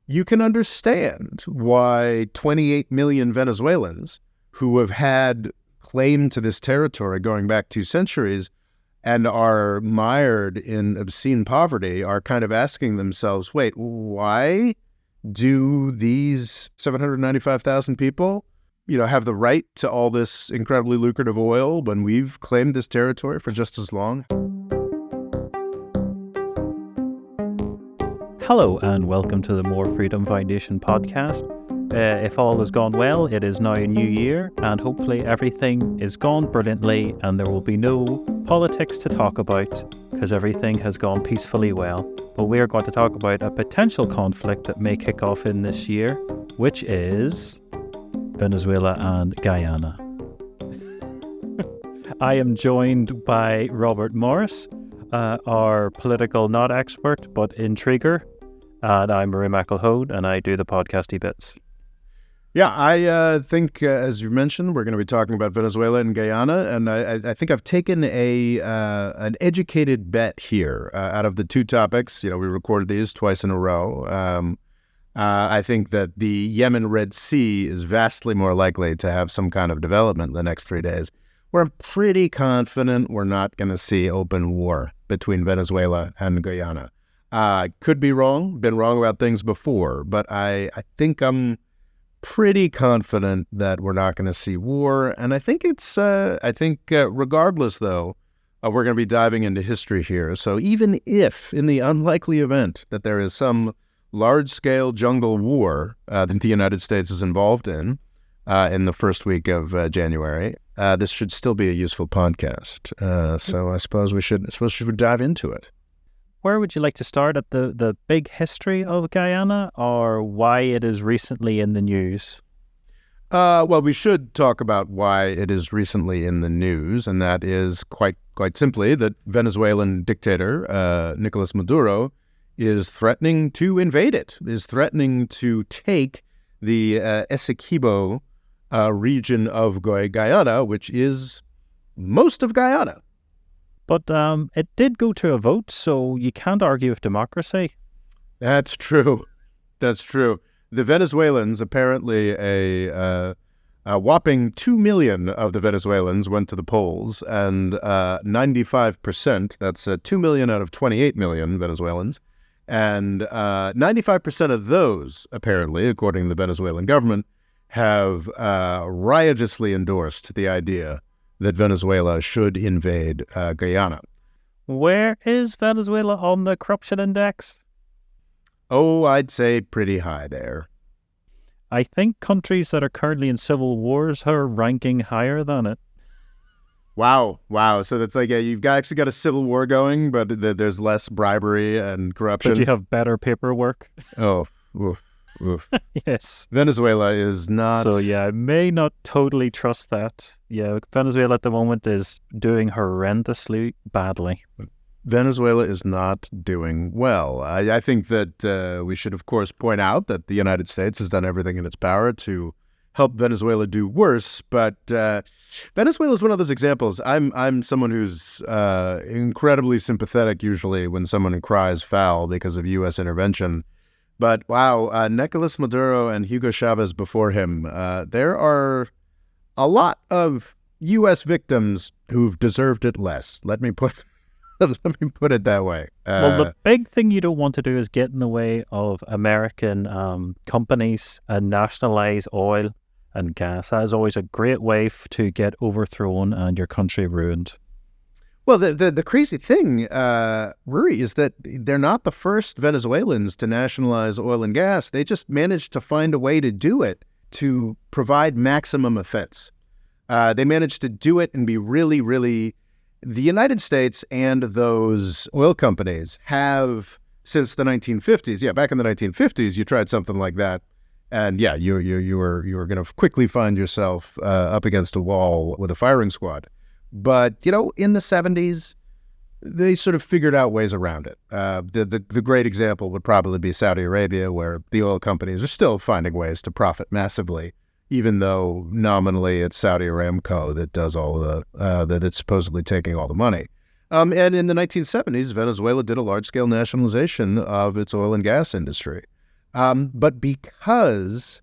you can understand why 28 million Venezuelans who have had claim to this territory going back 2 centuries and are mired in obscene poverty are kind of asking themselves, wait, why do these 795,000 people, have the right to all this incredibly lucrative oil when we've claimed this territory for just as long? Hello and welcome to the More Freedom Foundation podcast. If all has gone well, it is now a new year and hopefully everything is gone brilliantly and there will be no politics to talk about because everything has gone peacefully well. But we are going to talk about a potential conflict that may kick off in this year, which is Venezuela and Guyana. I am joined by Robert Morris, our political not expert but intriguer. And I'm Marie McElhone, and I do the podcasty bits. Yeah, I think, as you mentioned, we're going to be talking about Venezuela and Guyana, and I think I've taken an educated bet here out of the two topics. We recorded these twice in a row. I think that the Yemen Red Sea is vastly more likely to have some kind of development in the next 3 days. We're pretty confident we're not going to see open war between Venezuela and Guyana. Could be wrong, been wrong about things before, but I think I'm pretty confident that we're not going to see war. And I think regardless, though, we're going to be diving into history here. So even if, in the unlikely event that there is some large-scale jungle war that the United States is involved in the first week of January, this should still be a useful podcast. So I suppose we should dive into it. Where would you like to start, at the big history of Guyana or why it is recently in the news? Well, we should talk about why it is recently in the news, and that is quite simply that Venezuelan dictator Nicolas Maduro is threatening to invade it, is threatening to take the Essequibo region of Guyana, which is most of Guyana. But it did go to a vote, so you can't argue with democracy. That's true. The Venezuelans, apparently a whopping 2 million of the Venezuelans went to the polls, and 95%, that's 2 million out of 28 million Venezuelans, and 95% of those, apparently, according to the Venezuelan government, have riotously endorsed the idea that Venezuela should invade Guyana. Where is Venezuela on the corruption index? Oh, I'd say pretty high there. I think countries that are currently in civil wars are ranking higher than it. Wow. So that's like, you've actually got a civil war going, but there's less bribery and corruption. But you have better paperwork. Oh, oof. Yes. Venezuela is not... So yeah, I may not totally trust that. Yeah, Venezuela at the moment is doing horrendously badly. Venezuela is not doing well. I think that we should, of course, point out that the United States has done everything in its power to help Venezuela do worse, but Venezuela is one of those examples. I'm someone who's incredibly sympathetic usually when someone cries foul because of U.S. intervention. But wow, Nicolas Maduro and Hugo Chavez before him, there are a lot of U.S. victims who've deserved it less. Let me put it that way. Well, the big thing you don't want to do is get in the way of American companies and nationalize oil and gas. That is always a great way to get overthrown and your country ruined. Well, the crazy thing, Rory, is that they're not the first Venezuelans to nationalize oil and gas. They just managed to find a way to do it to provide maximum offense. They managed to do it and be really, really... The United States and those oil companies have, since the 1950s, back in the 1950s, you tried something like that, and you were going to quickly find yourself up against a wall with a firing squad. But, in the 70s, they sort of figured out ways around it. The great example would probably be Saudi Arabia, where the oil companies are still finding ways to profit massively, even though nominally it's Saudi Aramco that does all the, that it's supposedly taking all the money. And in the 1970s, Venezuela did a large-scale nationalization of its oil and gas industry. But because,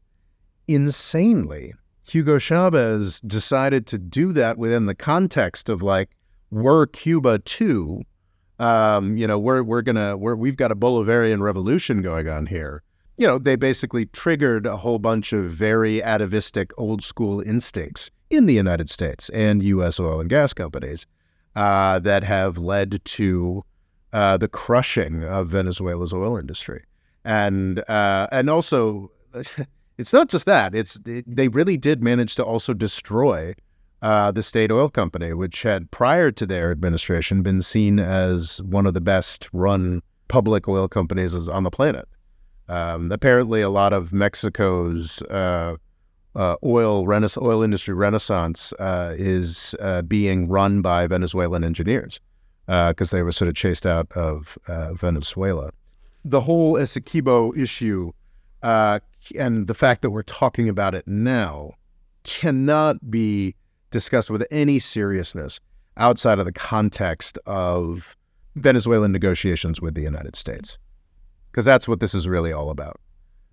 insanely, Hugo Chavez decided to do that within the context of like, we're Cuba too. We've got a Bolivarian revolution going on here. They basically triggered a whole bunch of very atavistic old school instincts in the United States and U.S. oil and gas companies that have led to the crushing of Venezuela's oil industry. And also, it's not just that. They really did manage to also destroy the state oil company, which had, prior to their administration, been seen as one of the best run public oil companies on the planet. Apparently, a lot of Mexico's oil industry renaissance is being run by Venezuelan engineers because they were sort of chased out of Venezuela. The whole Essequibo issue and the fact that we're talking about it now cannot be discussed with any seriousness outside of the context of Venezuelan negotiations with the United States, because that's what this is really all about.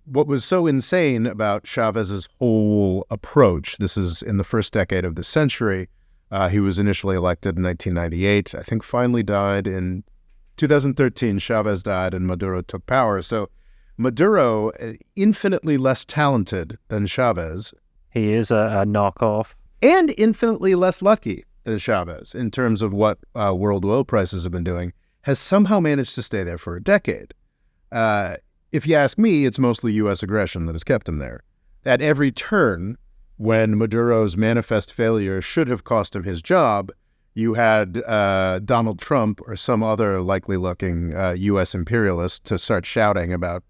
What was so insane about Chavez's whole approach, this is in the first decade of the century. He was initially elected in 1998, I think finally died in 2013. Chavez died and Maduro took power. So Maduro, infinitely less talented than Chavez. He is a knockoff. And infinitely less lucky than Chavez in terms of what world oil prices have been doing, has somehow managed to stay there for a decade. If you ask me, it's mostly U.S. aggression that has kept him there. At every turn, when Maduro's manifest failure should have cost him his job, you had Donald Trump or some other likely-looking U.S. imperialist to start shouting about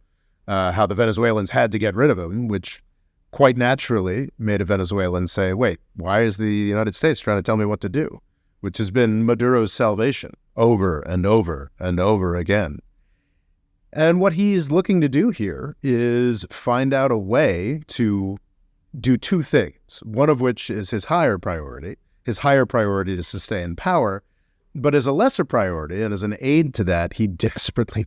how the Venezuelans had to get rid of him, which quite naturally made a Venezuelan say, wait, why is the United States trying to tell me what to do? Which has been Maduro's salvation over and over and over again. And what he's looking to do here is find out a way to do two things, one of which is his higher priority to sustain power. But as a lesser priority and as an aid to that, he desperately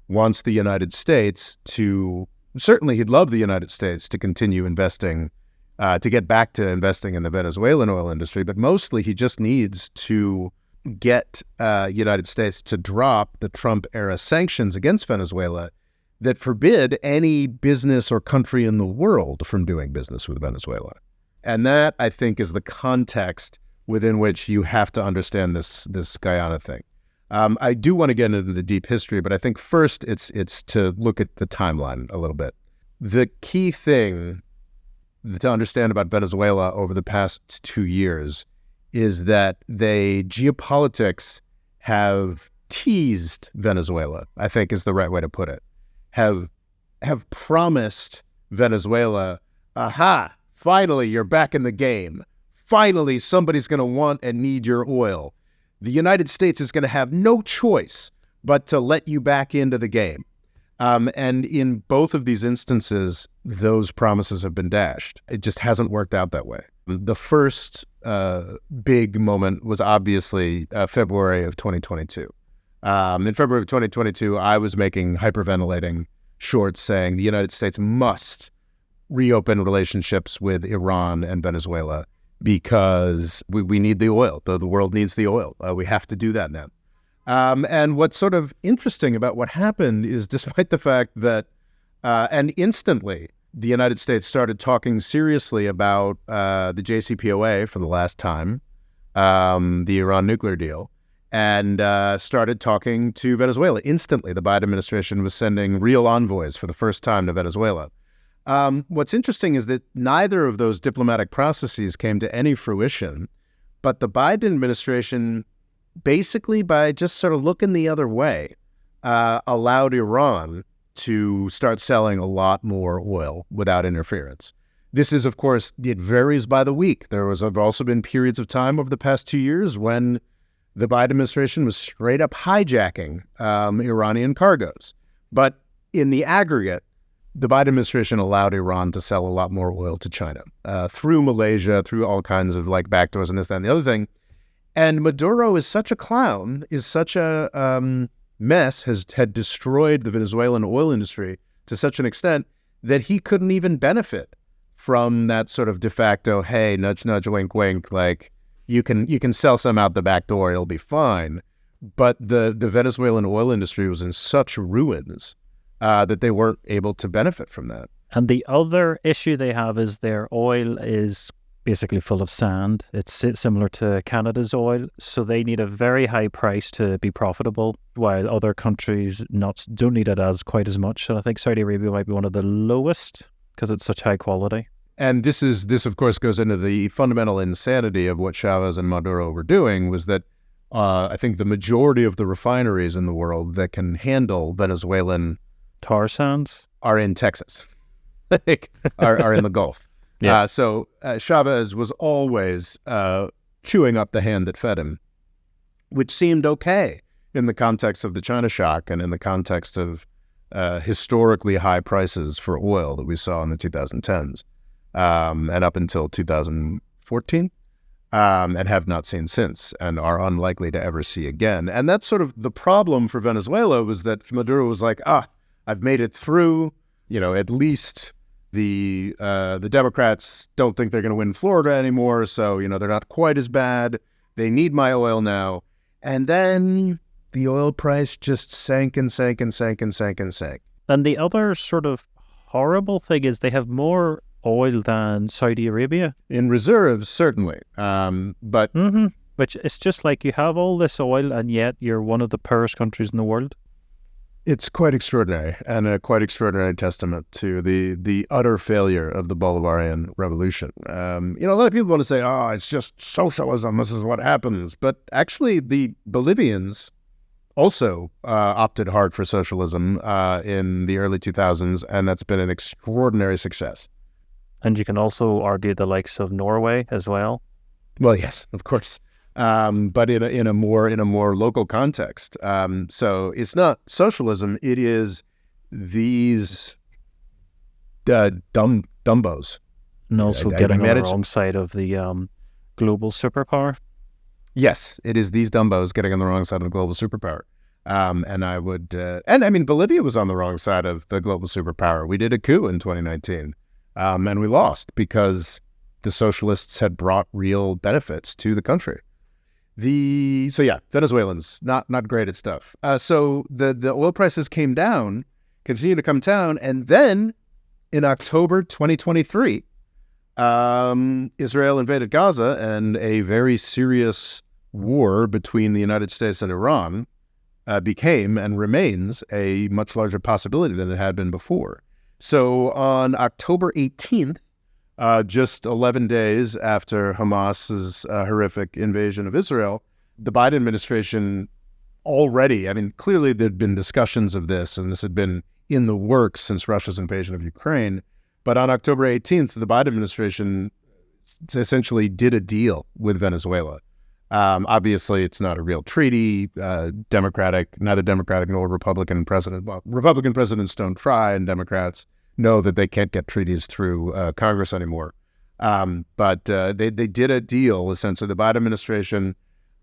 wants the United States to, certainly he'd love the United States to continue investing, to get back to investing in the Venezuelan oil industry, but mostly he just needs to get United States to drop the Trump-era sanctions against Venezuela that forbid any business or country in the world from doing business with Venezuela. And that, I think, is the context within which you have to understand this Guyana thing. I do want to get into the deep history, but I think first it's to look at the timeline a little bit. The key thing to understand about Venezuela over the past 2 years is that geopolitics have teased Venezuela, I think is the right way to put it, have promised Venezuela, aha, finally you're back in the game. Finally, somebody's going to want and need your oil. The United States is going to have no choice but to let you back into the game. And in both of these instances, those promises have been dashed. It just hasn't worked out that way. The first big moment was obviously February of 2022. In February of 2022, I was making hyperventilating shorts saying the United States must reopen relationships with Iran and Venezuela because we need the oil. The world needs the oil. We have to do that now. And what's sort of interesting about what happened is, despite the fact that, and instantly, the United States started talking seriously about the JCPOA for the last time, the Iran nuclear deal, and started talking to Venezuela. Instantly, the Biden administration was sending real envoys for the first time to Venezuela. What's interesting is that neither of those diplomatic processes came to any fruition, but the Biden administration, basically by just sort of looking the other way, allowed Iran to start selling a lot more oil without interference. This is, of course, it varies by the week. There have also been periods of time over the past 2 years when the Biden administration was straight up hijacking Iranian cargoes. But in the aggregate, the Biden administration allowed Iran to sell a lot more oil to China through Malaysia, through all kinds of backdoors and this, that, and the other thing. And Maduro is such a clown, is such a mess had destroyed the Venezuelan oil industry to such an extent that he couldn't even benefit from that sort of de facto, hey, nudge, nudge, wink, wink, like you can sell some out the back door, it'll be fine. But the Venezuelan oil industry was in such ruins that they weren't able to benefit from that. And the other issue they have is their oil is basically full of sand. It's similar to Canada's oil, so they need a very high price to be profitable, while other countries don't need it as quite as much. So I think Saudi Arabia might be one of the lowest because it's such high quality. And this of course goes into the fundamental insanity of what Chavez and Maduro were doing, was that I think the majority of the refineries in the world that can handle Venezuelan tar sands are in Texas, are in the Gulf. Yeah. So Chavez was always chewing up the hand that fed him, which seemed okay in the context of the China shock and in the context of historically high prices for oil that we saw in the 2010s and up until 2014, and have not seen since and are unlikely to ever see again. And that's sort of the problem for Venezuela, was that Maduro was like, I've made it through, at least the Democrats don't think they're going to win Florida anymore, so, they're not quite as bad. They need my oil now. And then the oil price just sank and sank and sank and sank and sank. And the other sort of horrible thing is they have more oil than Saudi Arabia. In reserves, certainly. But Which it's just like you have all this oil and yet you're one of the poorest countries in the world. It's quite extraordinary, and a quite extraordinary testament to the utter failure of the Bolivarian revolution. A lot of people want to say, it's just socialism, this is what happens. But actually, the Bolivians also opted hard for socialism in the early 2000s, and that's been an extraordinary success. And you can also argue the likes of Norway as well. Well, yes, of course. But in a more local context. So it's not socialism; it is these dumbos. And also getting on the wrong side of the global superpower. Yes, it is these dumbos getting on the wrong side of the global superpower. Bolivia was on the wrong side of the global superpower. We did a coup in 2019, and we lost because the socialists had brought real benefits to the country. Venezuelans, not great at stuff. So the oil prices came down, continued to come down, and then in October 2023, Israel invaded Gaza, and a very serious war between the United States and Iran became and remains a much larger possibility than it had been before. So on October 18th, just 11 days after Hamas's horrific invasion of Israel, the Biden administration already, clearly there'd been discussions of this, and this had been in the works since Russia's invasion of Ukraine. But on October 18th, the Biden administration essentially did a deal with Venezuela. Obviously, it's not a real treaty. Neither Democratic nor Republican president. Well, Republican presidents don't try, and Democrats know that they can't get treaties through Congress anymore. But they did a deal. Essentially, the Biden administration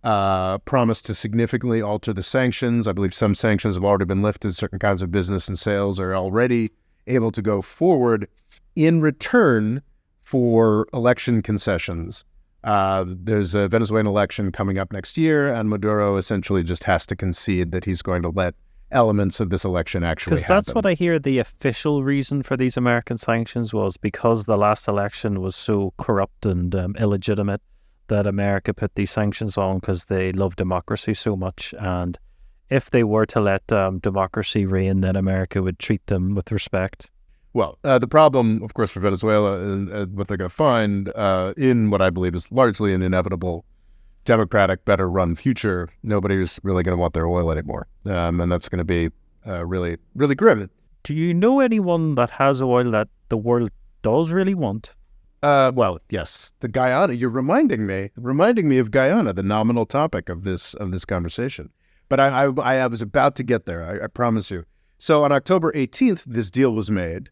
promised to significantly alter the sanctions. I believe some sanctions have already been lifted. Certain kinds of business and sales are already able to go forward in return for election concessions. There's a Venezuelan election coming up next year, and Maduro essentially just has to concede that he's going to let elements of this election actually happen. Because that's what I hear the official reason for these American sanctions was, because the last election was so corrupt and illegitimate that America put these sanctions on because they love democracy so much. And if they were to let democracy reign, then America would treat them with respect. Well, the problem, of course, for Venezuela is what they're going to find in what I believe is largely an inevitable democratic, better run future. Nobody's really going to want their oil anymore. And that's going to be really, really grim. Do you know anyone that has oil that the world does really want? Well, yes, the Guyana. You're reminding me of Guyana, the nominal topic of this conversation. But I was about to get there. I promise you. So on October 18th, this deal was made.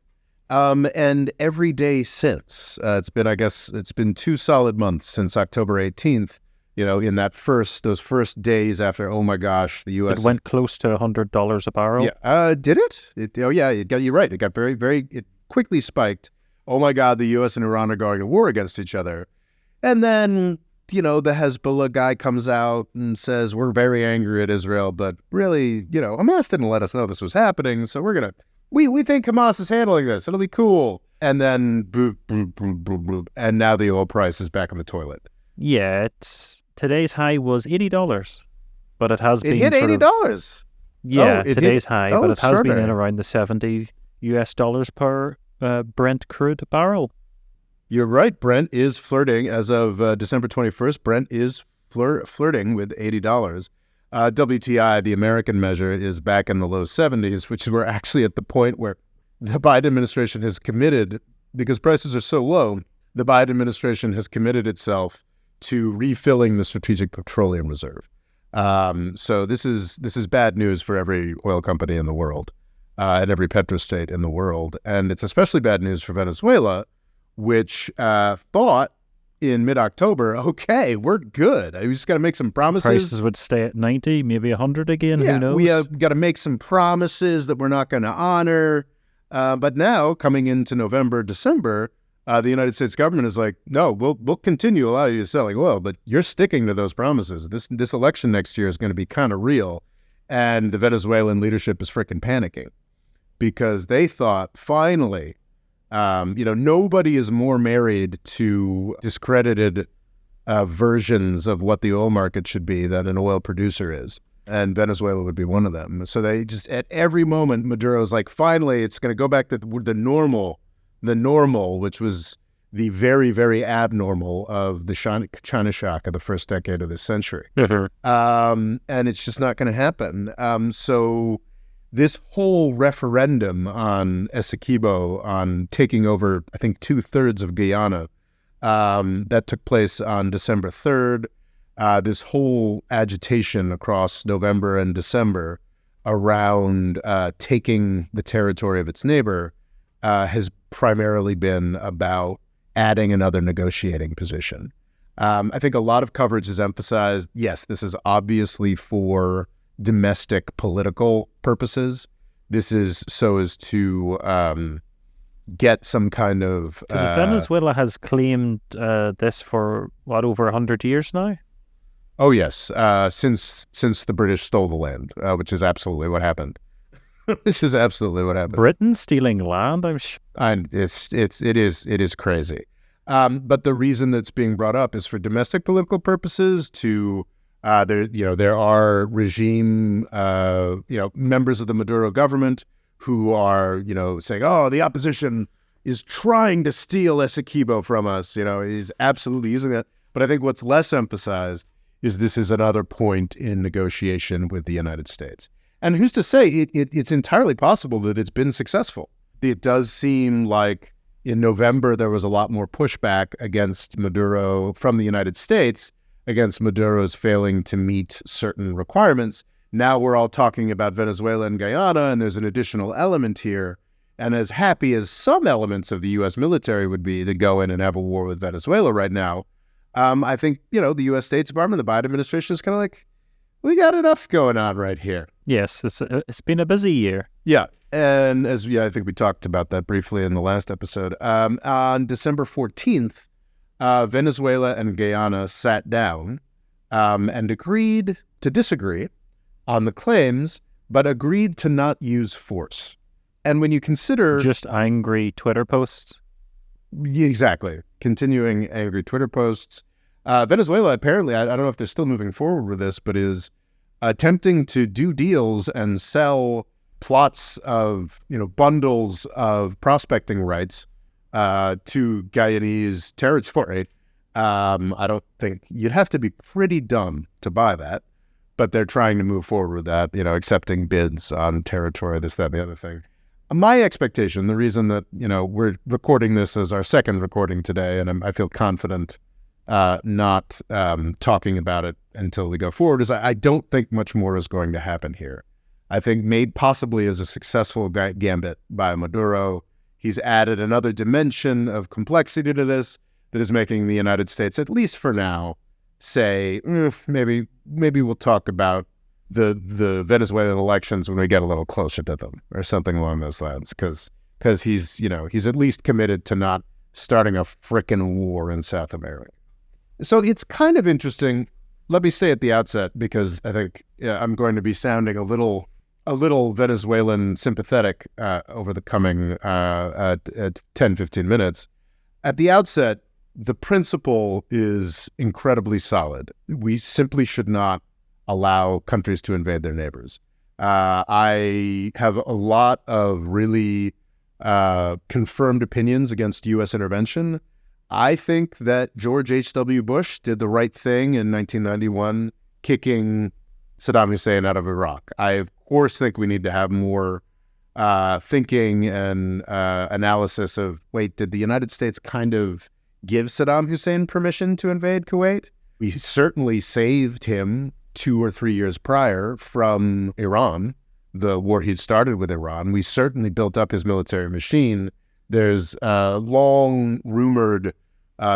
And every day since, it's been 2 solid months since October 18th, in those first days after, oh my gosh, the U.S. It went close to $100 a barrel. Yeah. Did it? You're right. It got it quickly spiked. Oh my God, the U.S. and Iran are going to war against each other. And then, the Hezbollah guy comes out and says, we're very angry at Israel, but really, Hamas didn't let us know this was happening. So we think Hamas is handling this. It'll be cool. And then boop, boop, boop, boop, boop. And now the oil price is back in the toilet. Yeah, today's high was $80, but it has been hit $80. Yeah, today's high, but it has been in extraordinary. around the $70 per Brent crude barrel. You're right. Brent is flirting as of December 21st. Brent is flirting with $80. WTI, the American measure, is back in the low 70s, which we're actually at the point where the Biden administration has committed, because prices are so low, the Biden administration has committed itself to refilling the Strategic Petroleum Reserve. So this is bad news for every oil company in the world and every petrostate in the world. And it's especially bad news for Venezuela, which thought in mid-October, okay, we're good. We just got to make some promises. Prices would stay at 90, maybe 100 again. Yeah, who knows? we got to make some promises that we're not going to honor. But now, coming into November, December, the United States government is like, no, we'll continue to allow you to selling oil, but you're sticking to those promises. This election next year is going to be kind of real. And the Venezuelan leadership is freaking panicking because they thought, finally, nobody is more married to discredited versions of what the oil market should be than an oil producer is. And Venezuela would be one of them. So they just, at every moment, Maduro's like, finally, it's going to go back to the normal, which was the very, very abnormal of the China shock of the first decade of this century. And it's just not going to happen. So this whole referendum on Essequibo, on taking over, I think, 2/3 of Guyana, that took place on December 3rd. This whole agitation across November and December around taking the territory of its neighbor has primarily been about adding another negotiating position. I think a lot of coverage has emphasized, yes, this is obviously for domestic political purposes. This is so as to get some kind of... Venezuela has claimed this for, over 100 years now? Oh, yes, since the British stole the land, which is absolutely what happened. This is absolutely what happened. Britain stealing land? I'm sure. And it is crazy. But the reason that's being brought up is for domestic political purposes. There are regime members of the Maduro government who are saying, oh, the opposition is trying to steal Essequibo from us. He's absolutely using that. But I think what's less emphasized is this is another point in negotiation with the United States. And who's to say it's entirely possible that it's been successful? It does seem like in November there was a lot more pushback against Maduro from the United States, against Maduro's failing to meet certain requirements. Now we're all talking about Venezuela and Guyana, and there's an additional element here. And as happy as some elements of the U.S. military would be to go in and have a war with Venezuela right now, I think, the U.S. State Department, the Biden administration is kind of like, we got enough going on right here. Yes, it's been a busy year. Yeah. And I think we talked about that briefly in the last episode. On December 14th, Venezuela and Guyana sat down and agreed to disagree on the claims, but agreed to not use force. And when you consider... Just angry Twitter posts? Exactly. Continuing angry Twitter posts. Venezuela, apparently, I don't know if they're still moving forward with this, but is attempting to do deals and sell plots of, bundles of prospecting rights to Guyanese territory. I don't think you'd have to be pretty dumb to buy that, but they're trying to move forward with that, accepting bids on territory, this, that, and the other thing. My expectation, the reason that, we're recording this as our second recording today, and I feel confident not talking about it until we go forward, is I don't think much more is going to happen here. I think possibly as a successful gambit by Maduro, he's added another dimension of complexity to this that is making the United States, at least for now, say, maybe we'll talk about the Venezuelan elections when we get a little closer to them, or something along those lines, because he's at least committed to not starting a frickin' war in South America. So it's kind of interesting. Let me say at the outset, because I think I'm going to be sounding a little Venezuelan sympathetic over the coming 10, 15 minutes. At the outset, the principle is incredibly solid. We simply should not allow countries to invade their neighbors. I have a lot of really confirmed opinions against U.S. intervention. I think that George H.W. Bush did the right thing in 1991, kicking Saddam Hussein out of Iraq. I, of course, think we need to have more thinking and analysis of, wait, did the United States kind of give Saddam Hussein permission to invade Kuwait? We certainly saved him 2 or 3 years prior from Iran, the war he'd started with Iran. We certainly built up his military machine. There's a long rumored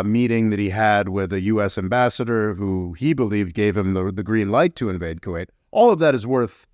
meeting that he had with a U.S. ambassador who he believed gave him the green light to invade Kuwait. All of that is worth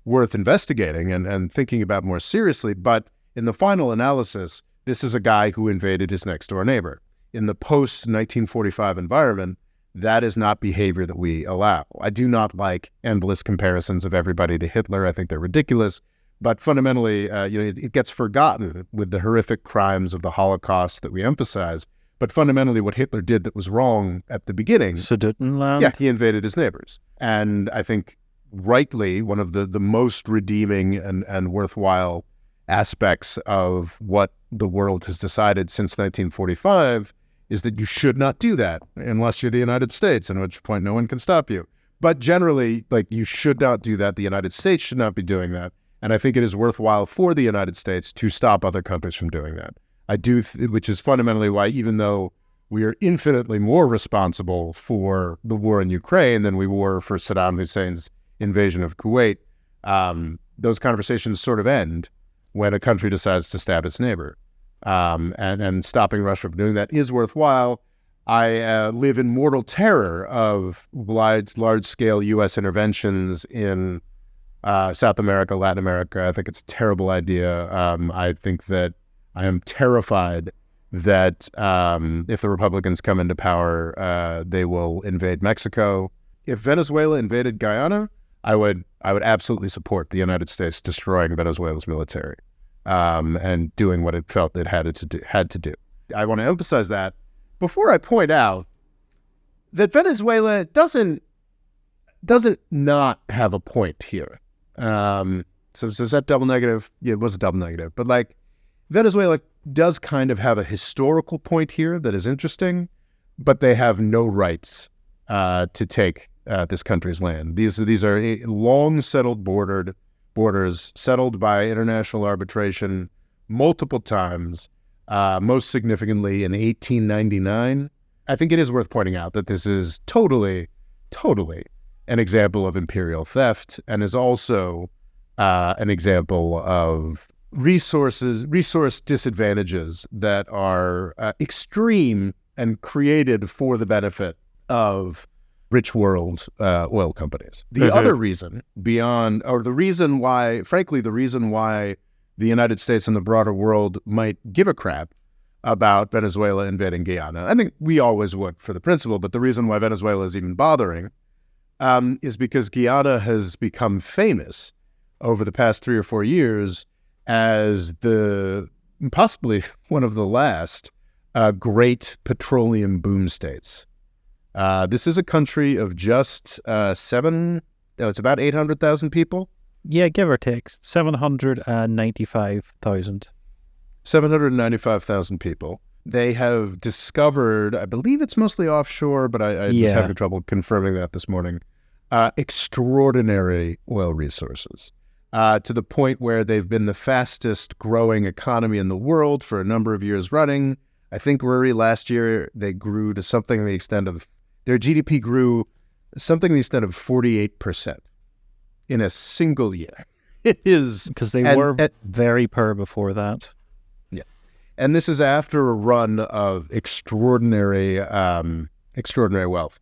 investigating and thinking about more seriously. But in the final analysis, this is a guy who invaded his next door neighbor. In the post-1945 environment, that is not behavior that we allow. I do not like endless comparisons of everybody to Hitler. I think they're ridiculous. But fundamentally, it gets forgotten with the horrific crimes of the Holocaust that we emphasize. But fundamentally, what Hitler did that was wrong at the beginning, Sudetenland? Yeah, he invaded his neighbors. And I think rightly, one of the most redeeming and worthwhile aspects of what the world has decided since 1945 is that you should not do that unless you're the United States, at which point no one can stop you. But generally, you should not do that. The United States should not be doing that. And I think it is worthwhile for the United States to stop other countries from doing that. I do, which is fundamentally why, even though we are infinitely more responsible for the war in Ukraine than we were for Saddam Hussein's invasion of Kuwait, those conversations sort of end when a country decides to stab its neighbor. And stopping Russia from doing that is worthwhile. I live in mortal terror of large-scale U.S. interventions in South America, Latin America. I think it's a terrible idea. I think that I am terrified that if the Republicans come into power, they will invade Mexico. If Venezuela invaded Guyana, I would absolutely support the United States destroying Venezuela's military and doing what it felt it had to do. I want to emphasize that before I point out that Venezuela doesn't not have a point here. So is that double negative? Yeah, it was a double negative. But Venezuela does kind of have a historical point here that is interesting, but they have no rights to take this country's land. These are long settled borders settled by international arbitration multiple times, most significantly in 1899. I think it is worth pointing out that this is totally an example of imperial theft and is also an example of resource disadvantages that are extreme and created for the benefit of rich world oil companies. The other reason the reason why the United States and the broader world might give a crap about Venezuela invading Guyana, I think we always would for the principle, but the reason why Venezuela is even bothering is because Guyana has become famous over the past 3 or 4 years as possibly one of the last great petroleum boom states. This is a country of just it's about 800,000 people. Yeah, give or take, 795,000. 795,000 people. They have discovered, I believe it's mostly offshore, but I was having trouble confirming that this morning, extraordinary oil resources. To the point where they've been the fastest growing economy in the world for a number of years running. I think, Rory, last year they grew to something to the extent of, their GDP grew something to the extent of 48% in a single year. It is. Because they were very poor before that. Yeah. And this is after a run of extraordinary wealth.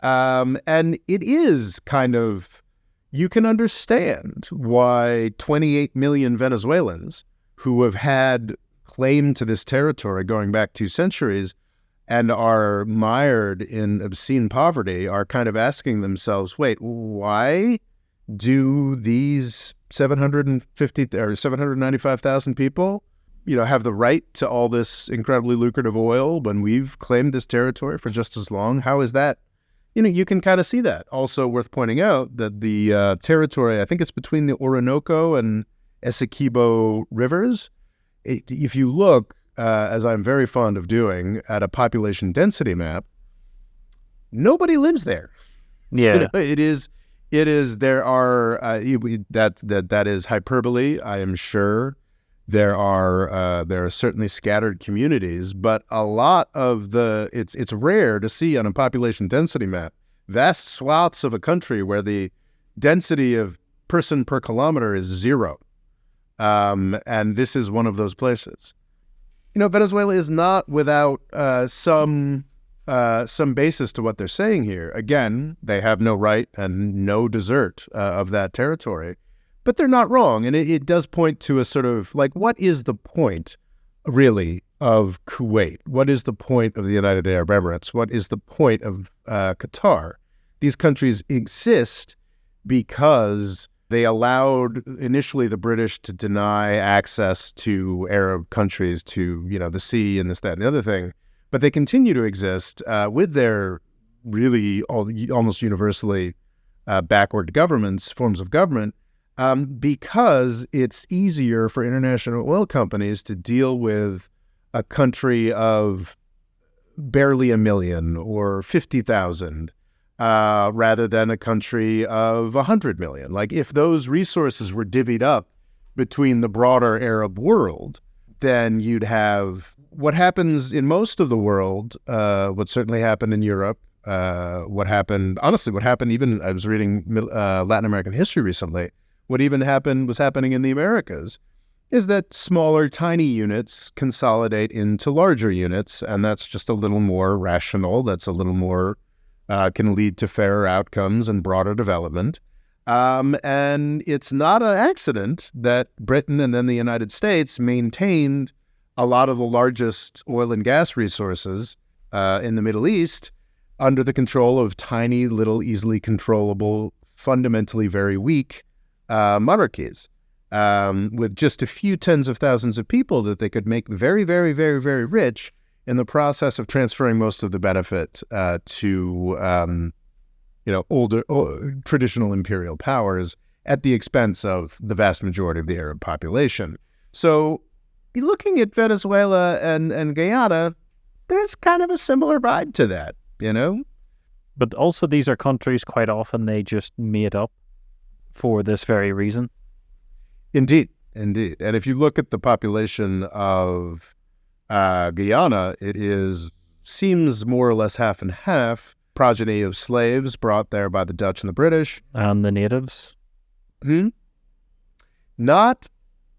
And it is kind of, you can understand why 28 million Venezuelans who have had claim to this territory going back 2 centuries and are mired in obscene poverty are kind of asking themselves, wait, why do these 750 or 795,000 people, have the right to all this incredibly lucrative oil when we've claimed this territory for just as long? How is that? You can kind of see that. Also worth pointing out that the territory, I think it's between the Orinoco and Essequibo rivers. If you look, as I'm very fond of doing, at a population density map, nobody lives there. Yeah. It is. There are that is hyperbole. I am sure there are certainly scattered communities, but a lot of it's rare to see on a population density map vast swaths of a country where the density of person per kilometer is 0, and this is one of those places. Venezuela is not without some basis to what they're saying here. Again, they have no right and no desert of that territory, but they're not wrong. And it does point to a sort of like, what is the point really of Kuwait? What is the point of the United Arab Emirates? What is the point of Qatar? These countries exist because they allowed initially the British to deny access to Arab countries to, the sea and this, that, and the other thing. But they continue to exist with their really almost universally backward forms of government, because it's easier for international oil companies to deal with a country of barely 1 million or 50,000 rather than a country of 100 million. Like, if those resources were divvied up between the broader Arab world, then you'd have what happens in most of the world, what certainly happened in Europe, what happened even, I was reading Latin American history recently, what even was happening in the Americas, is that smaller, tiny units consolidate into larger units, and that's just a little more rational, that's a little more, can lead to fairer outcomes and broader development. And it's not an accident that Britain and then the United States maintained a lot of the largest oil and gas resources in the Middle East under the control of tiny, little, easily controllable, fundamentally very weak monarchies, with just a few tens of thousands of people that they could make very, very, very, very rich in the process of transferring most of the benefit to older traditional imperial powers at the expense of the vast majority of the Arab population. So looking at Venezuela and Guyana, there's kind of a similar vibe to that, But also these are countries quite often they just made up for this very reason. Indeed. And if you look at the population of Guyana, seems more or less half and half, progeny of slaves brought there by the Dutch and the British. And the natives?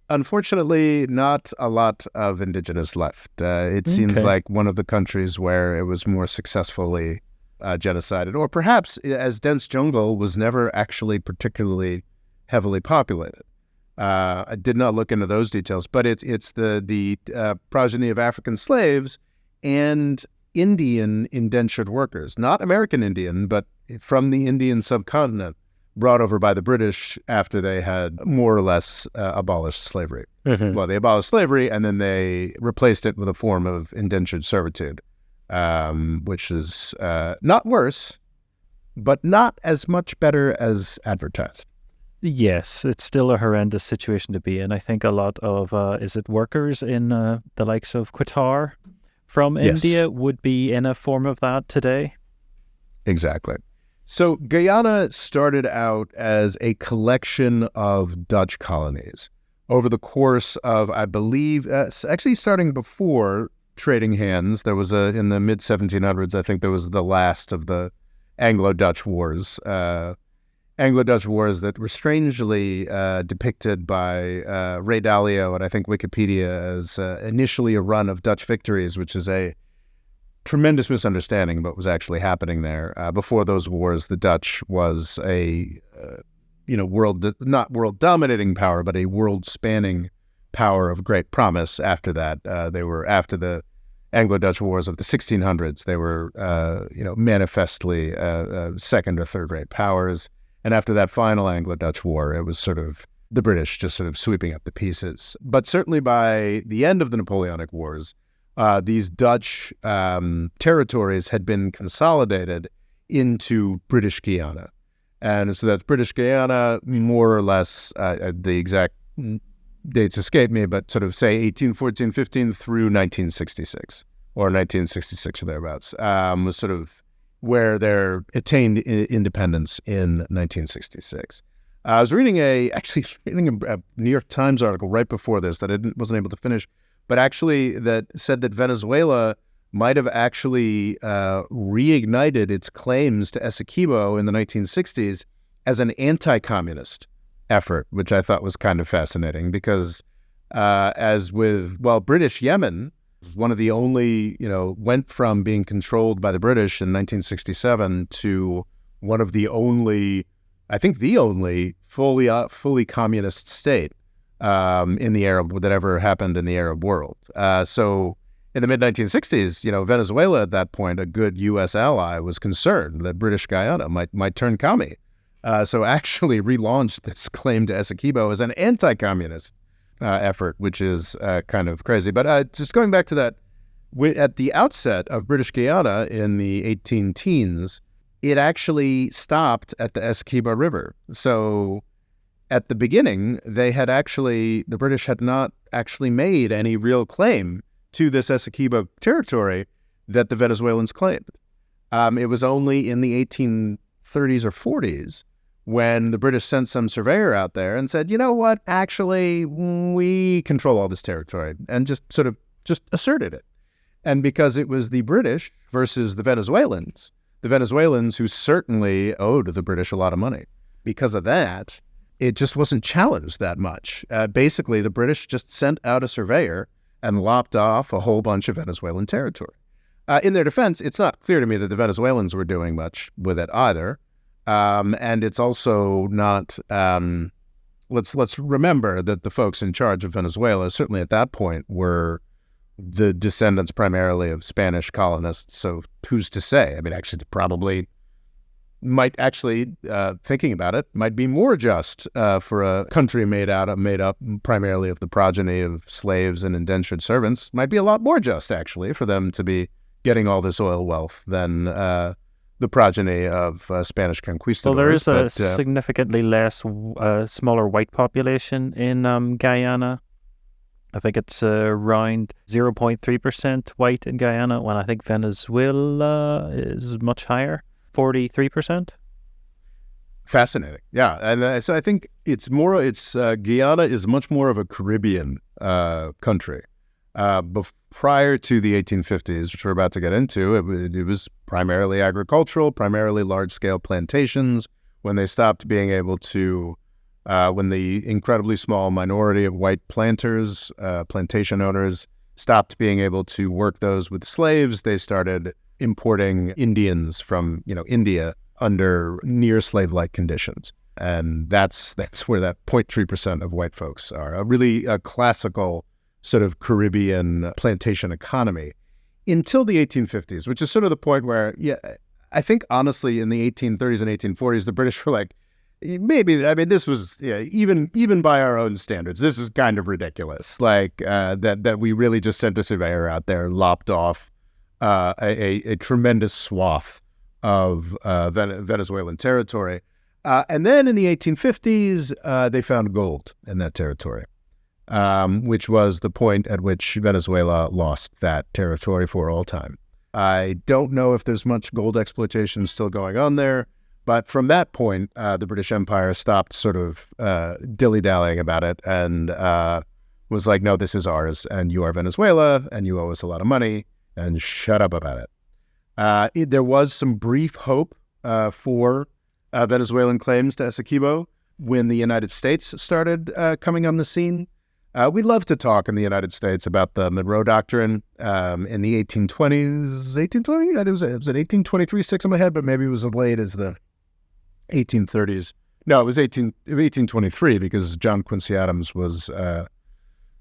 Unfortunately, not a lot of indigenous left. It seems like one of the countries where it was more successfully genocided, or perhaps as dense jungle was never actually particularly heavily populated. I did not look into those details, but it's the progeny of African slaves and Indian indentured workers, not American Indian, but from the Indian subcontinent, brought over by the British after they had more or less abolished slavery. Well, they abolished slavery and then they replaced it with a form of indentured servitude, which is not worse, but not as much better as advertised. Yes, it's still a horrendous situation to be in. I think a lot of, workers in the likes of Qatar from India would be in a form of that today? Exactly. So Guyana started out as a collection of Dutch colonies over the course of, I believe, actually starting before trading hands. There was in the mid-1700s, I think there was the last of the Anglo-Dutch wars. Anglo-Dutch wars that were strangely depicted by Ray Dalio and I think Wikipedia as initially a run of Dutch victories, which is a tremendous misunderstanding of what was actually happening there. Before those wars, the Dutch was a not world dominating power, but a world spanning power of great promise. After that, they were after the Anglo-Dutch Wars of the 1600s. They were manifestly second or third rate powers. And after that final Anglo-Dutch War, it was sort of the British just sort of sweeping up the pieces. But certainly by the end of the Napoleonic Wars, these Dutch territories had been consolidated into British Guyana. And so that's British Guyana, more or less, the exact dates escape me, but sort of say 1814, 15 through 1966, or 1966 or thereabouts, was sort of where they attained independence in 1966. I was reading a New York Times article right before this that I wasn't able to finish, but actually that said that Venezuela might have actually reignited its claims to Essequibo in the 1960s as an anti-communist effort, which I thought was kind of fascinating because British Yemen was one of the only, went from being controlled by the British in 1967 to one of the only, I think the only fully communist state in the Arab that ever happened in the Arab world. So in the mid-1960s, Venezuela at that point, a good U.S. ally, was concerned that British Guyana might turn commie. So actually relaunched this claim to Essequibo as an anti-communist effort, which is kind of crazy. But just going back to that, at the outset of British Guyana in the 18 teens, it actually stopped at the Essequibo River. So at the beginning, the British had not actually made any real claim to this Essequibo territory that the Venezuelans claimed. It was only in the 1830s or 40s when the British sent some surveyor out there and said, you know what, actually, we control all this territory, and just asserted it. And because it was the British versus the Venezuelans who certainly owed the British a lot of money, because of that, it just wasn't challenged that much. Basically, the British just sent out a surveyor and lopped off a whole bunch of Venezuelan territory. In their defense, it's not clear to me that the Venezuelans were doing much with it either. And it's also not, let's remember that the folks in charge of Venezuela, certainly at that point, were the descendants primarily of Spanish colonists. So who's to say? I mean, actually, thinking about it, might be more just for a country made up primarily of the progeny of slaves and indentured servants. Might be a lot more just, actually, for them to be getting all this oil wealth than the progeny of Spanish conquistadors. Well, there is a significantly smaller white population in Guyana. I think it's around 0.3% white in Guyana, when I think Venezuela is much higher, 43%. Fascinating. Yeah. And so I think Guyana is much more of a Caribbean country. Prior to the 1850s, which we're about to get into, it was primarily agricultural, primarily large-scale plantations. When they stopped being able to, when the incredibly small minority of white planters, plantation owners, stopped being able to work those with slaves, they started importing Indians from, India under near slave-like conditions. And that's where that 0.3% of white folks are. A classical sort of Caribbean plantation economy until the 1850s, which is sort of the point where, I think honestly in the 1830s and 1840s, the British were like, this was, even by our own standards, this is kind of ridiculous. Like that we really just sent a surveyor out there and lopped off a tremendous swath of Venezuelan territory. And then in the 1850s, they found gold in that territory. Which was the point at which Venezuela lost that territory for all time. I don't know if there's much gold exploitation still going on there, but from that point, the British Empire stopped sort of dilly-dallying about it and was like, no, this is ours, and you are Venezuela, and you owe us a lot of money, and shut up about it. There was some brief hope for Venezuelan claims to Essequibo when the United States started coming on the scene. We love to talk in the United States about the Monroe Doctrine in the 1820s. 1820? It was 1823, six in my head, but maybe it was as late as the 1830s. No, it was 1823 because John Quincy Adams was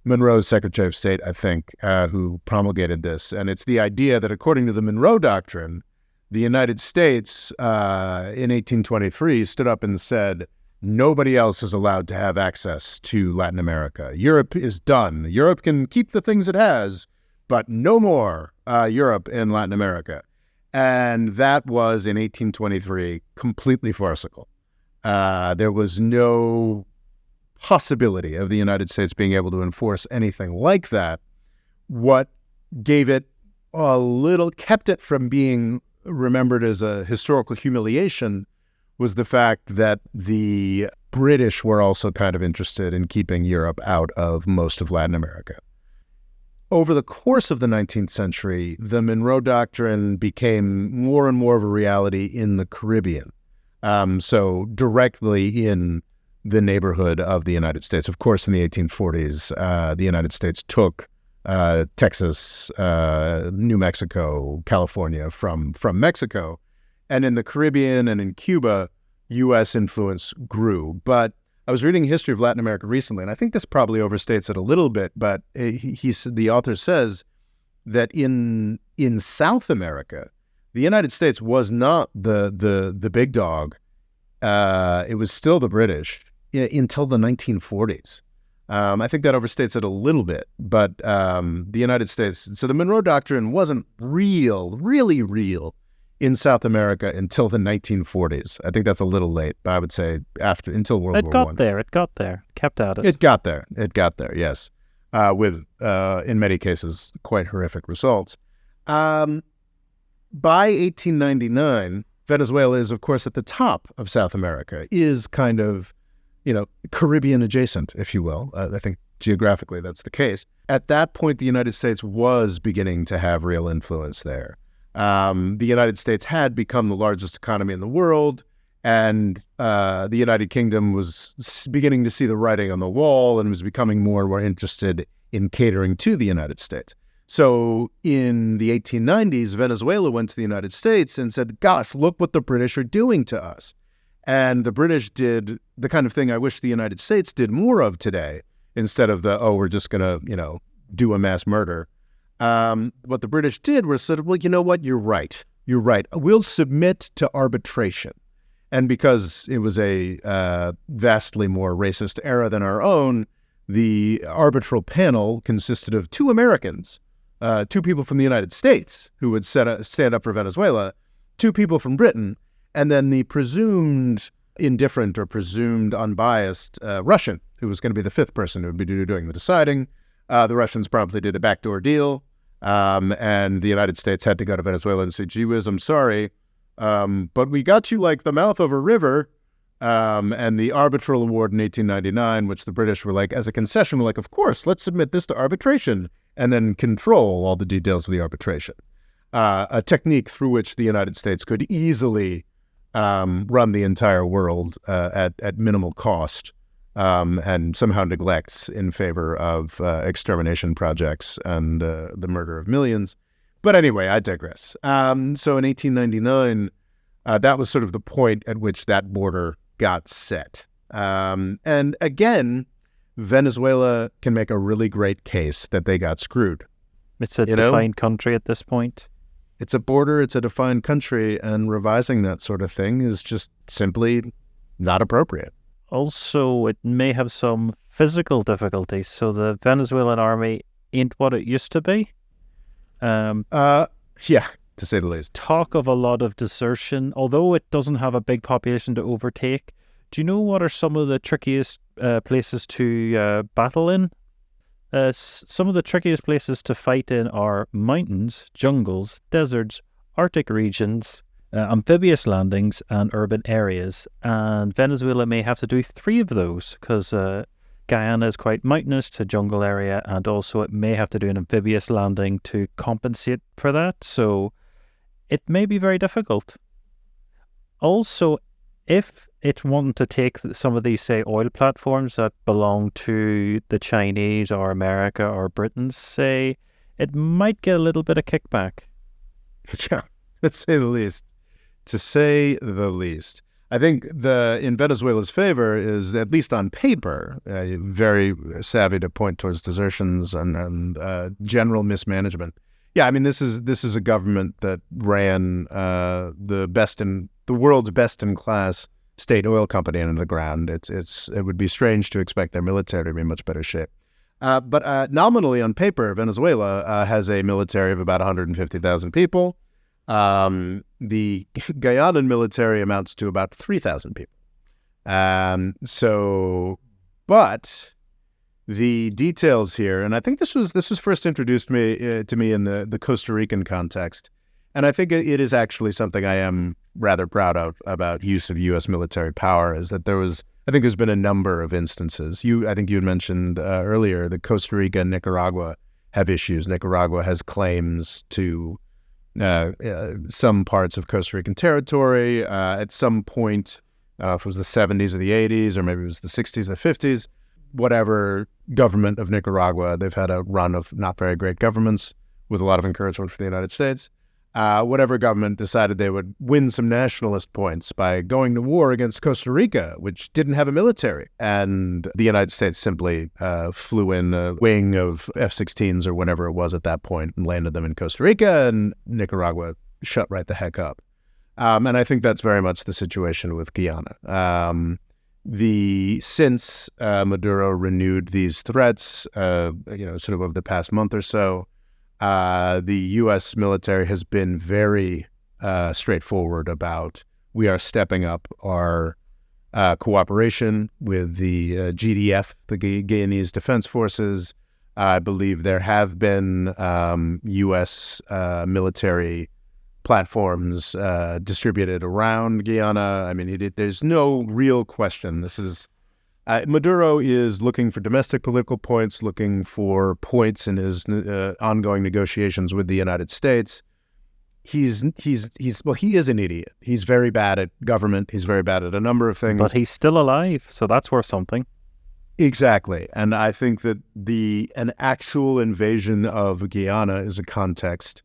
Monroe's Secretary of State, I think, who promulgated this. And it's the idea that according to the Monroe Doctrine, the United States in 1823 stood up and said, nobody else is allowed to have access to Latin America. Europe is done. Europe can keep the things it has, but no more Europe in Latin America. And that was, in 1823, completely farcical. There was no possibility of the United States being able to enforce anything like that. What gave it kept it from being remembered as a historical humiliation was the fact that the British were also kind of interested in keeping Europe out of most of Latin America. Over the course of the 19th century, the Monroe Doctrine became more and more of a reality in the Caribbean. So directly in the neighborhood of the United States. Of course, in the 1840s, the United States took Texas, New Mexico, California from Mexico. And in the Caribbean and in Cuba, U.S. influence grew. But I was reading history of Latin America recently, and I think this probably overstates it a little bit, but the author says that in South America, the United States was not the big dog. It was still the British until the 1940s. I think that overstates it a little bit, but the United States, so the Monroe Doctrine wasn't really real in South America until the 1940s. I think that's a little late, but I would say until World War I. It got there, kept at it. It got there, yes, with, in many cases, quite horrific results. By 1899, Venezuela is, of course, at the top of South America, is kind of, Caribbean adjacent, if you will. I think geographically that's the case. At that point, the United States was beginning to have real influence there. The United States had become the largest economy in the world, and the United Kingdom was beginning to see the writing on the wall and was becoming more and more interested in catering to the United States. So in the 1890s, Venezuela went to the United States and said, gosh, look what the British are doing to us. And the British did the kind of thing I wish the United States did more of today, instead of we're just going to, do a mass murder. What the British did was said, well, you know what? You're right. We'll submit to arbitration. And because it was a vastly more racist era than our own, the arbitral panel consisted of two Americans, two people from the United States who would stand up for Venezuela, two people from Britain, and then the presumed indifferent or presumed unbiased Russian, who was going to be the fifth person who would be doing the deciding. The Russians promptly did a backdoor deal, and the United States had to go to Venezuela and say, gee whiz, I'm sorry, but we got you like the mouth of a river. And the arbitral award in 1899, which the British were like, as a concession, were like, of course, let's submit this to arbitration and then control all the details of the arbitration. A technique through which the United States could easily run the entire world at minimal cost, and somehow neglects in favor of extermination projects and the murder of millions. But anyway, I digress. So in 1899, that was sort of the point at which that border got set. And again, Venezuela can make a really great case that they got screwed. It's a defined country at this point. It's a border, it's a defined country, and revising that sort of thing is just simply not appropriate. Also, it may have some physical difficulties. So the Venezuelan army ain't what it used to be. Yeah, to say the least. Talk of a lot of desertion, although it doesn't have a big population to overtake. Do you know what are some of the trickiest places to battle in? Some of the trickiest places to fight in are mountains, jungles, deserts, Arctic regions, amphibious landings, and urban areas. And Venezuela may have to do 3 of those because Guyana is quite mountainous to jungle area, and also it may have to do an amphibious landing to compensate for that. So it may be very difficult. Also, if it's wanting to take some of these, say, oil platforms that belong to the Chinese or America or Britain, say, it might get a little bit of kickback. Yeah, let's say the least. To say the least. I think in Venezuela's favor is, at least on paper, very savvy to point towards desertions and general mismanagement. Yeah, I mean, this is a government that ran the world's best in class state oil company into the ground. It would be strange to expect their military to be in much better shape. But nominally on paper, Venezuela has a military of about 150,000 people. The Guyanan military amounts to about 3,000 people. But the details here, and I think this was first introduced to me in the Costa Rican context, and I think it is actually something I am rather proud of about use of U.S. military power, is that I think there's been a number of instances. I think you had mentioned earlier that Costa Rica and Nicaragua have issues. Nicaragua has claims to some parts of Costa Rican territory at some point, if it was the 70s or the 80s, or maybe it was the 60s or the 50s, whatever government of Nicaragua, they've had a run of not very great governments with a lot of encouragement from the United States. Whatever government decided they would win some nationalist points by going to war against Costa Rica, which didn't have a military. And the United States simply flew in a wing of F-16s or whatever it was at that point and landed them in Costa Rica, and Nicaragua shut right the heck up. And I think that's very much the situation with Guyana. Since Maduro renewed these threats, sort of over the past month or so, the U.S. military has been very straightforward about, we are stepping up our cooperation with the GDF, the Guyanese Defense Forces. I believe there have been U.S. military platforms distributed around Guyana. I mean, there's no real question. This is Maduro is looking for domestic political points, looking for points in his ongoing negotiations with the United States. He is an idiot. He's very bad at government. He's very bad at a number of things. But he's still alive, so that's worth something. Exactly. And I think that an actual invasion of Guyana is a context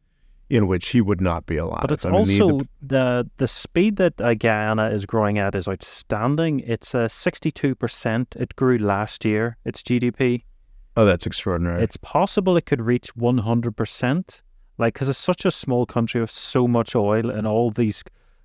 in which he would not be alive. But it's the speed that Guyana is growing at is outstanding. It's 62%. It grew last year, its GDP. Oh, that's extraordinary. It's possible it could reach 100%. Because it's such a small country with so much oil, and all these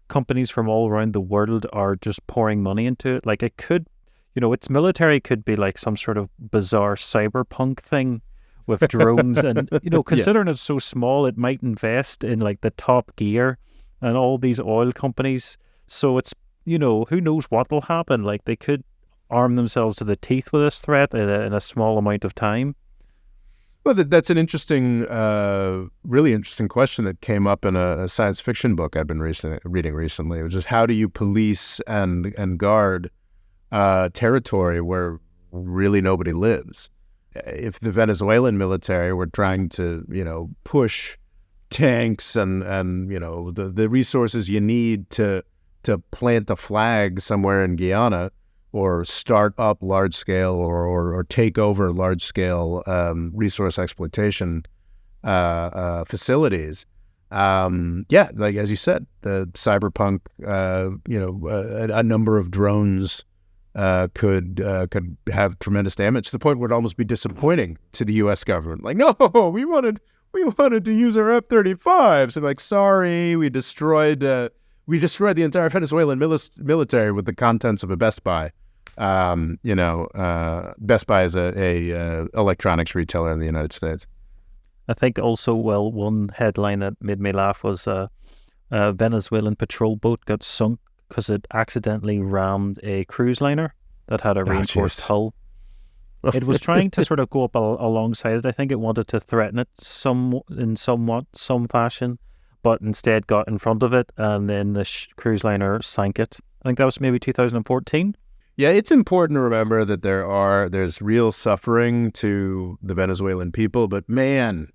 companies from all around the world are just pouring money into it. It could, its military could be like some sort of bizarre cyberpunk thing with drones and, considering it's so small, it might invest in the top gear and all these oil companies. So it's, who knows what will happen. They could arm themselves to the teeth with this threat in a small amount of time. Well, that's an interesting, really interesting question that came up in a science fiction book I've been reading recently, which is, how do you police and guard territory where really nobody lives? If the Venezuelan military were trying to, push tanks and the resources you need to plant a flag somewhere in Guyana, or start up large-scale or take over large-scale resource exploitation facilities, as you said, the cyberpunk, a number of drones could have tremendous damage, to the point where it'd almost be disappointing to the U.S. government. No, we wanted to use our F-35s. And sorry, we destroyed the entire Venezuelan military with the contents of a Best Buy. Best Buy is a electronics retailer in the United States. I think also, one headline that made me laugh was a Venezuelan patrol boat got sunk because it accidentally rammed a cruise liner that had a reinforced hull. It was trying to sort of go up alongside it. I think it wanted to threaten it some fashion, but instead got in front of it, and then the cruise liner sank it. I think that was maybe 2014. Yeah, it's important to remember that there's real suffering to the Venezuelan people, but man,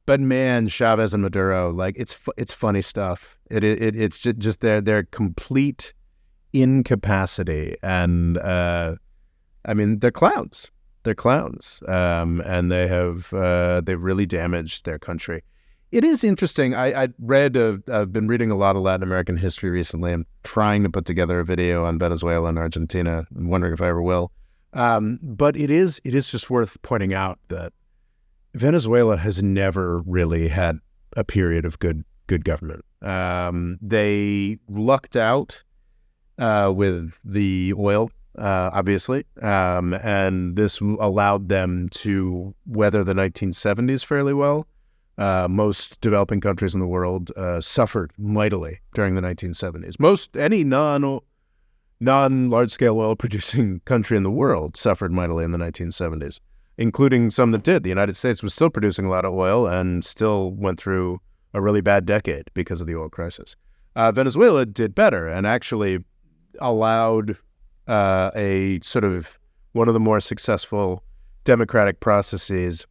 Chavez and Maduro, it's funny stuff. It's just their complete incapacity. And I mean, they're clowns. They're clowns, and they've really damaged their country. It is interesting. I've been reading a lot of Latin American history recently. I'm trying to put together a video on Venezuela and Argentina. I'm wondering if I ever will. But it is just worth pointing out that Venezuela has never really had a period of good government. They lucked out with the oil, obviously, and this allowed them to weather the 1970s fairly well. Most developing countries in the world suffered mightily during the 1970s. Any non-large-scale oil-producing country in the world suffered mightily in the 1970s, including some that did. The United States was still producing a lot of oil and still went through a really bad decade because of the oil crisis. Venezuela did better and actually allowed a sort of one of the more successful democratic processes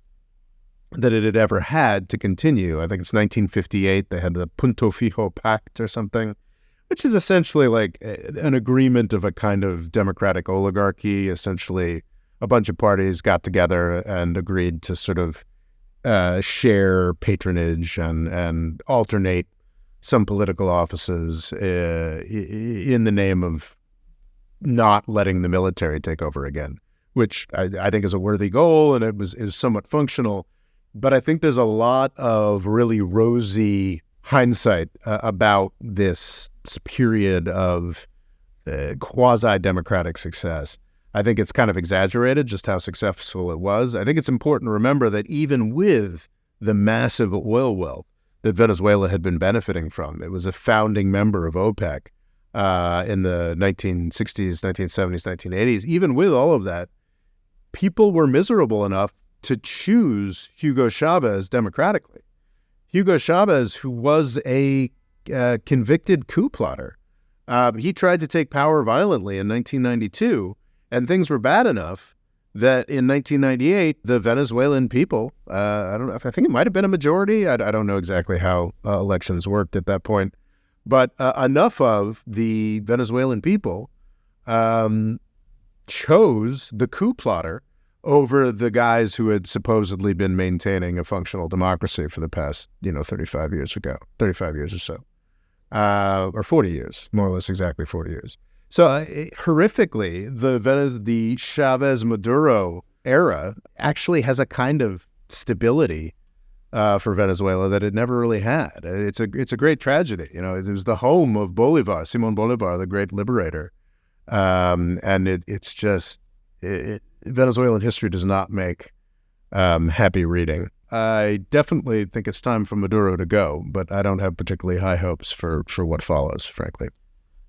that it had ever had to continue. I think it's 1958. They had the Punto Fijo Pact or something, which is essentially like an agreement of a kind of democratic oligarchy. Essentially, a bunch of parties got together and agreed to sort of share patronage and alternate some political offices in the name of not letting the military take over again, which I think is a worthy goal, and is somewhat functional. But I think there's a lot of really rosy hindsight about this period of quasi-democratic success. I think it's kind of exaggerated just how successful it was. I think it's important to remember that even with the massive oil wealth that Venezuela had been benefiting from, it was a founding member of OPEC in the 1960s, 1970s, 1980s. Even with all of that, people were miserable enough to choose Hugo Chavez democratically. Hugo Chavez, who was a convicted coup plotter, he tried to take power violently in 1992, and things were bad enough that in 1998, the Venezuelan people, I think it might have been a majority. I don't know exactly how elections worked at that point, but enough of the Venezuelan people chose the coup plotter over the guys who had supposedly been maintaining a functional democracy for the past, 35 years or so, or 40 years, more or less exactly 40 years. So horrifically, the Chavez-Maduro era actually has a kind of stability for Venezuela that it never really had. It's a great tragedy. It was the home of Bolivar, Simon Bolivar, the great liberator, and it's just Venezuelan history does not make happy reading. I definitely think it's time for Maduro to go, but I don't have particularly high hopes for what follows, frankly.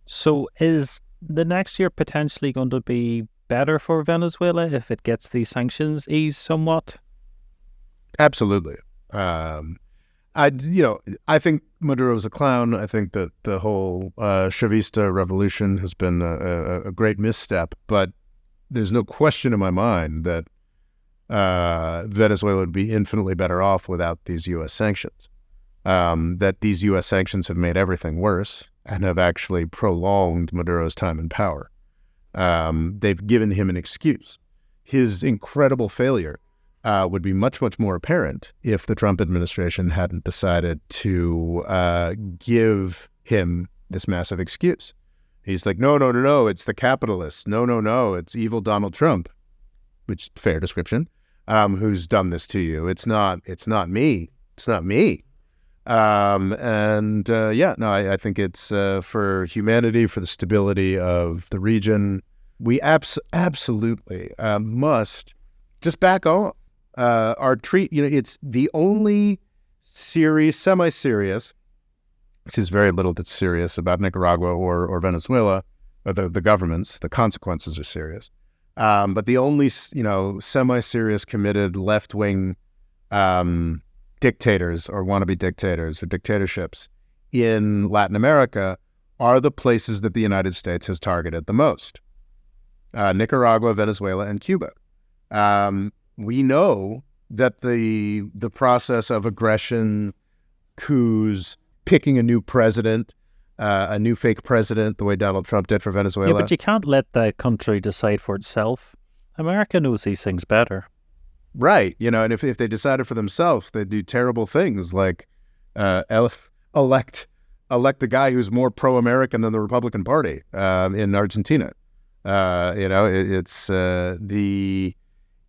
So is the next year potentially going to be better for Venezuela if it gets these sanctions eased somewhat? Absolutely. I think Maduro's a clown. I think that the whole Chavista revolution has been a great misstep, but there's no question in my mind that Venezuela would be infinitely better off without these U.S. sanctions. That these U.S. sanctions have made everything worse and have actually prolonged Maduro's time in power. They've given him an excuse. His incredible failure would be much, much more apparent if the Trump administration hadn't decided to give him this massive excuse. He's like, no, it's the capitalists. No, it's evil Donald Trump, which fair description, who's done this to you. It's not me. It's not me. I think it's for humanity, for the stability of the region. We absolutely must just back off. It's the only semi-serious, which is very little that's serious about Nicaragua or Venezuela, or the governments. The consequences are serious. But the only, semi-serious committed left-wing dictators or wannabe dictators or dictatorships in Latin America are the places that the United States has targeted the most. Nicaragua, Venezuela, and Cuba. We know that the process of aggression, coups, picking a new president, a new fake president, the way Donald Trump did for Yeah, Venezuela. but you can't let the country decide for itself. America knows these things better. Right. And if they decided for themselves, they'd do terrible things like elect the guy who's more pro-American than the Republican Party in Argentina.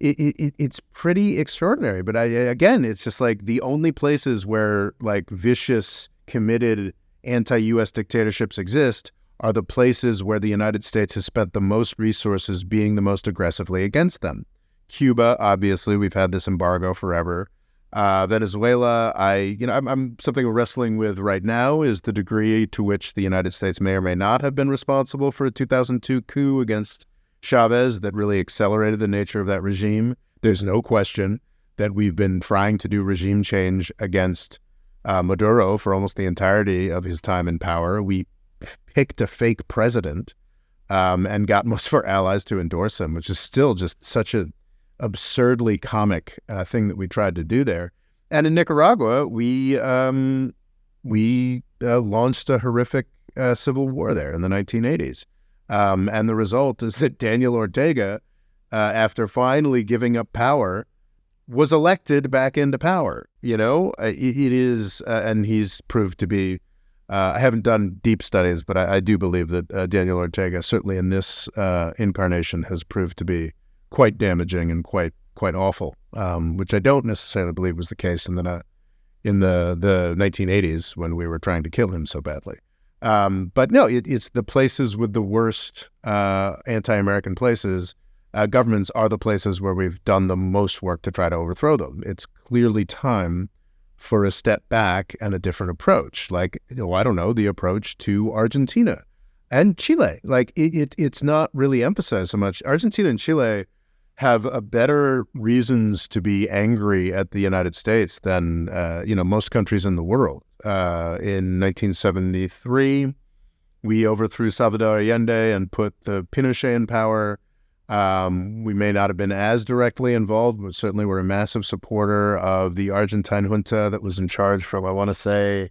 It's pretty extraordinary. But again, it's just like the only places where like vicious, committed anti-U.S. dictatorships exist are the places where the United States has spent the most resources being the most aggressively against them. Cuba, obviously, we've had this embargo forever. Venezuela, I'm something we're wrestling with right now is the degree to which the United States may or may not have been responsible for a 2002 coup against Chavez that really accelerated the nature of that regime. There's no question that we've been trying to do regime change against Maduro for almost the entirety of his time in power. We picked a fake president and got most of our allies to endorse him, which is still just such a absurdly comic thing that we tried to do there. And in Nicaragua, we launched a horrific civil war there in the 1980s. And the result is that Daniel Ortega, after finally giving up power, was elected back into power. It is, and he's proved to be, I haven't done deep studies, but I do believe that Daniel Ortega, certainly in this incarnation, has proved to be quite damaging and quite awful, which I don't necessarily believe was the case in the 1980s when we were trying to kill him so badly. But no, it's the places with the worst anti-American governments are the places where we've done the most work to try to overthrow them. It's clearly time for a step back and a different approach. Like, I don't know, the approach to Argentina and Chile. Like, it's not really emphasized so much. Argentina and Chile have a better reasons to be angry at the United States than, most countries in the world. In 1973, we overthrew Salvador Allende and put the Pinochet in power. We may not have been as directly involved, but certainly we're a massive supporter of the Argentine junta that was in charge from, I want to say,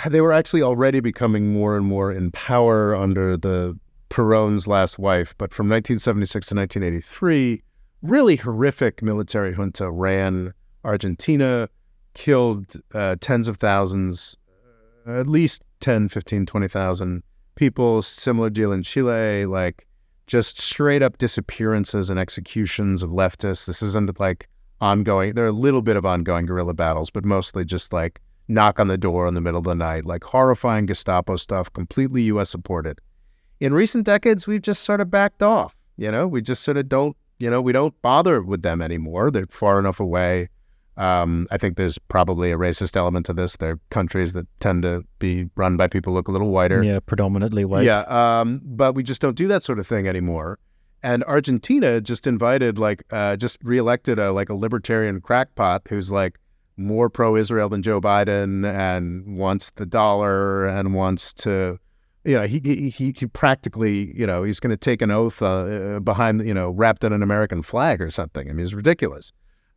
they were actually already becoming more and more in power under the Perón's last wife. But from 1976 to 1983, really horrific military junta ran Argentina, killed tens of thousands, at least 10, 15, 20,000 people. Similar deal in Chile, like just straight up disappearances and executions of leftists. This isn't like ongoing. There are a little bit of ongoing guerrilla battles, but mostly just like knock on the door in the middle of the night, like horrifying Gestapo stuff, completely U.S. supported. In recent decades, we've just sort of backed off. We just sort of don't, we don't bother with them anymore. They're far enough away. I think there's probably a racist element to this. They're countries that tend to be run by people who look a little whiter. Yeah, predominantly white. Yeah, but we just don't do that sort of thing anymore. And Argentina just invited, just reelected a libertarian crackpot who's like more pro-Israel than Joe Biden and wants the dollar and wants to, he practically, he's going to take an oath behind, wrapped in an American flag or something. I mean, it's ridiculous.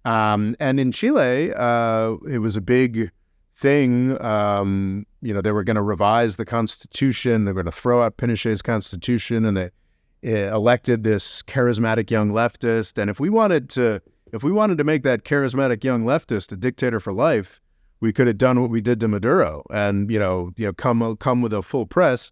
And in Chile, it was a big thing. They were going to revise the constitution. They were going to throw out Pinochet's constitution, and they elected this charismatic young leftist. And if we wanted to make that charismatic young leftist a dictator for life, we could have done what we did to Maduro, and come with a full press.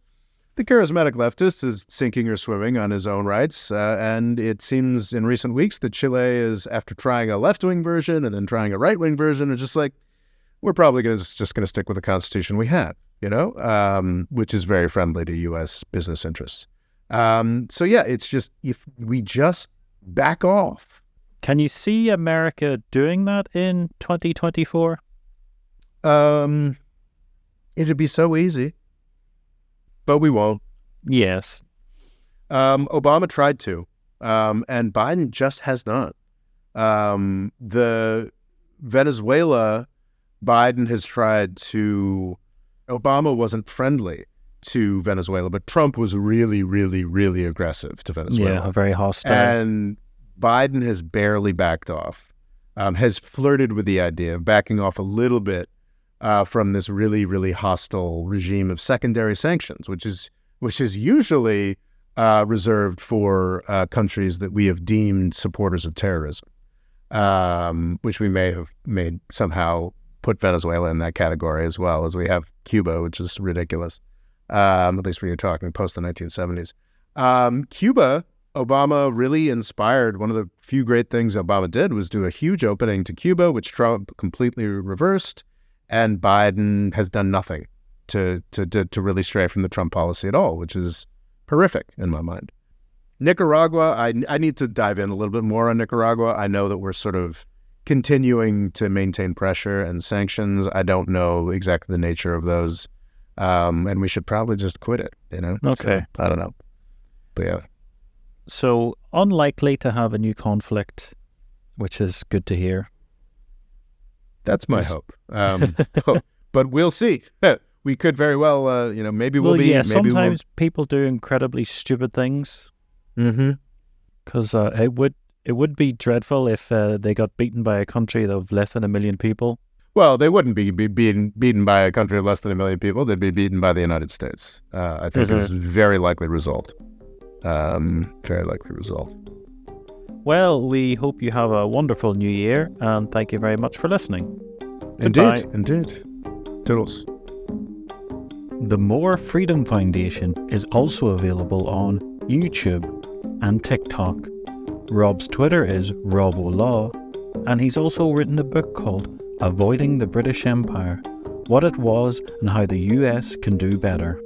The charismatic leftist is sinking or swimming on his own rights, and it seems in recent weeks that Chile is, after trying a left-wing version and then trying a right-wing version, is just like, we're probably just going to stick with the constitution we have, which is very friendly to U.S. business interests. So yeah, it's just, if we just back off. Can you see America doing that in 2024? It'd be so easy, but we won't. Yes. Obama tried to, and Biden just has not. The Venezuela, Biden has tried to, Obama wasn't friendly to Venezuela, but Trump was really, really, really aggressive to Venezuela. Yeah, very hostile. And Biden has barely backed off, has flirted with the idea of backing off a little bit from this really, really hostile regime of secondary sanctions, which is usually reserved for countries that we have deemed supporters of terrorism, which we may have made somehow put Venezuela in that category as well, as we have Cuba, which is ridiculous, at least when you're talking post the 1970s. Cuba, Obama really inspired. One of the few great things Obama did was do a huge opening to Cuba, which Trump completely reversed, and Biden has done nothing to really stray from the Trump policy at all, which is horrific in my mind. Nicaragua, I need to dive in a little bit more on Nicaragua. I know that we're sort of continuing to maintain pressure and sanctions. I don't know exactly the nature of those, and we should probably just quit it, Okay. So, I don't know. But yeah. So, unlikely to have a new conflict, which is good to hear. That's my hope. But we'll see. We could very well, maybe we'll be... Yeah, maybe sometimes people do incredibly stupid things. Mm-hmm. Because it would be dreadful if they got beaten by a country of less than 1 million people. Well, they wouldn't be beaten by a country of less than 1 million people. They'd be beaten by the United States. I think is a very likely result. Very likely result. Well, we hope you have a wonderful new year, and thank you very much for listening. Indeed, Goodbye. indeed. Toodles. The More Freedom Foundation is also available on YouTube and TikTok. Rob's Twitter is RobOLaw, and he's also written a book called Avoiding the British Empire, What It Was and How the US Can Do Better.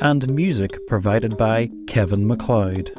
And music provided by Kevin MacLeod.